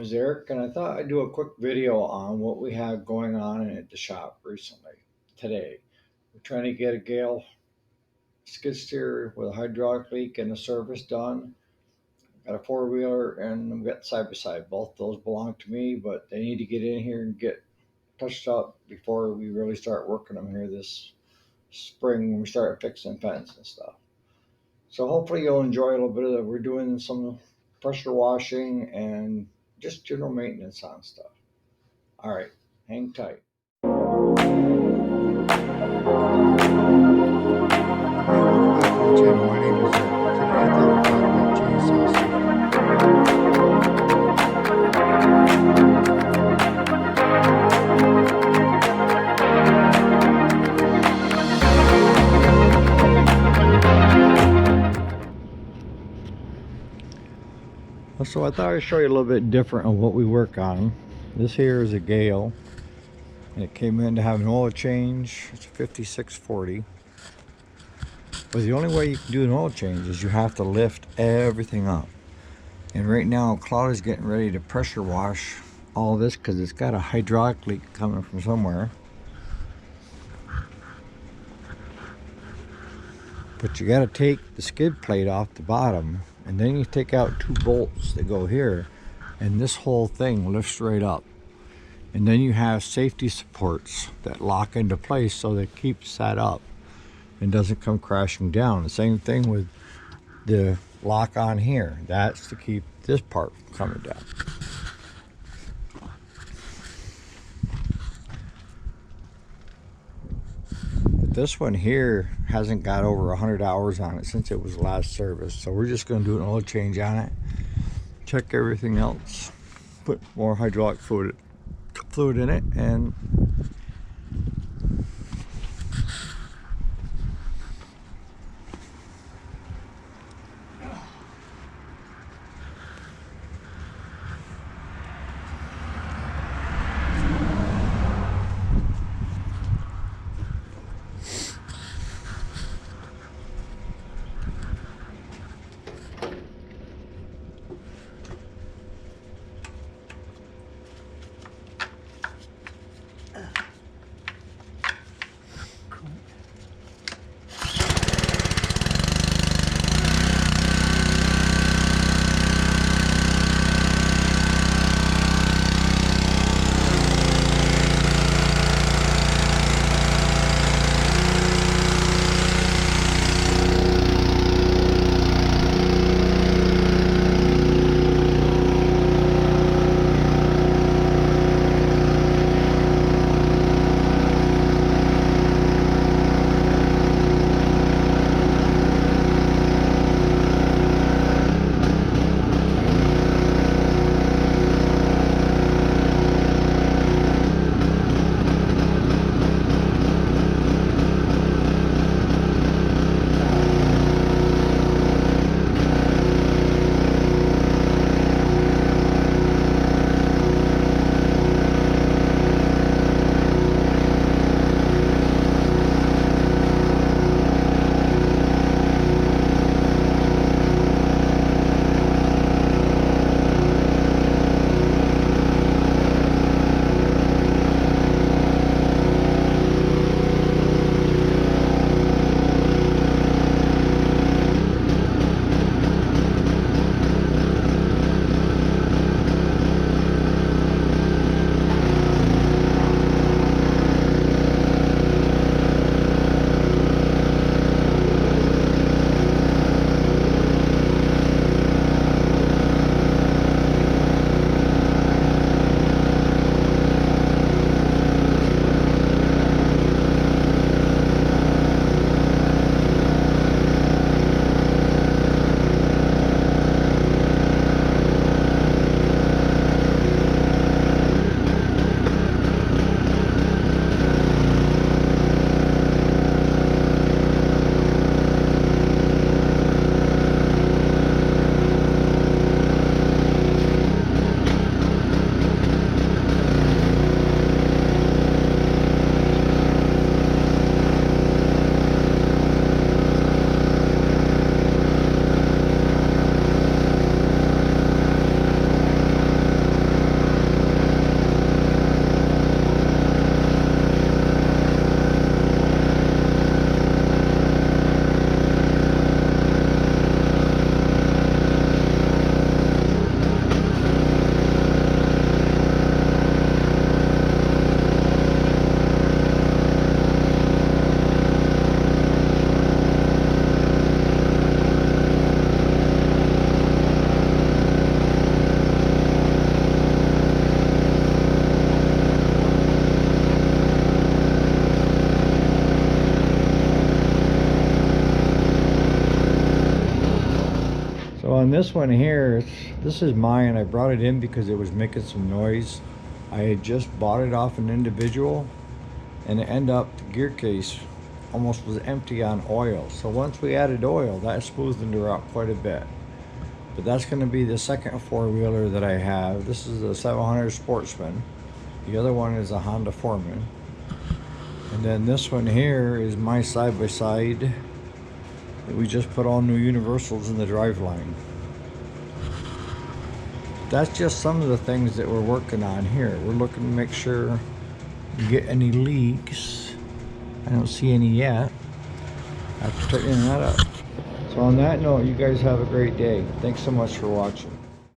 Is Eric, and I thought I'd do a quick video on what we have going on at the shop recently. Today, we're trying to get a Gale skid steer with a hydraulic leak and a service done. Got a four wheeler and we got side by side. Both those belong to me, but they need to get in here and get touched up before we really start working them here this spring when we start fixing fence and stuff. So hopefully you'll enjoy a little bit of that. We're doing some pressure washing and just general maintenance on stuff. All right, hang tight. Hey, welcome back to the channel. My name is Eric. Today I thought we'd talk about chainsaw safety. So I thought I'd show you a little bit different of what we work on. This here is a Gale. And it came in to have an oil change. It's a 5640. But the only way you can do an oil change is you have to lift everything up. And right now Claude is getting ready to pressure wash all this because it's got a hydraulic leak coming from somewhere. But you got to take the skid plate off the bottom, and then you take out two bolts that go here, and this whole thing lifts right up. And then you have safety supports that lock into place so that it keeps that up and doesn't come crashing down. The same thing with the lock on here. That's to keep this part from coming down. This one here hasn't got over 100 hours on it since it was last serviced, so we're just going to do an oil change on it, check everything else, put more hydraulic fluid in it, and on this one here, this is mine. I brought it in because it was making some noise. I had just bought it off an individual, and it ended up the gear case almost was empty on oil. So once we added oil, that smoothed her out quite a bit. But that's going to be the second four-wheeler that I have. This is a 700 Sportsman. The other one is a Honda Foreman. And then this one here is my side-by-side. We just put all new universals in the driveline. That's just some of the things that we're working on here. We're looking to make sure we get any leaks. I don't see any yet. After tightening that up. So on that note, you guys have a great day. Thanks so much for watching.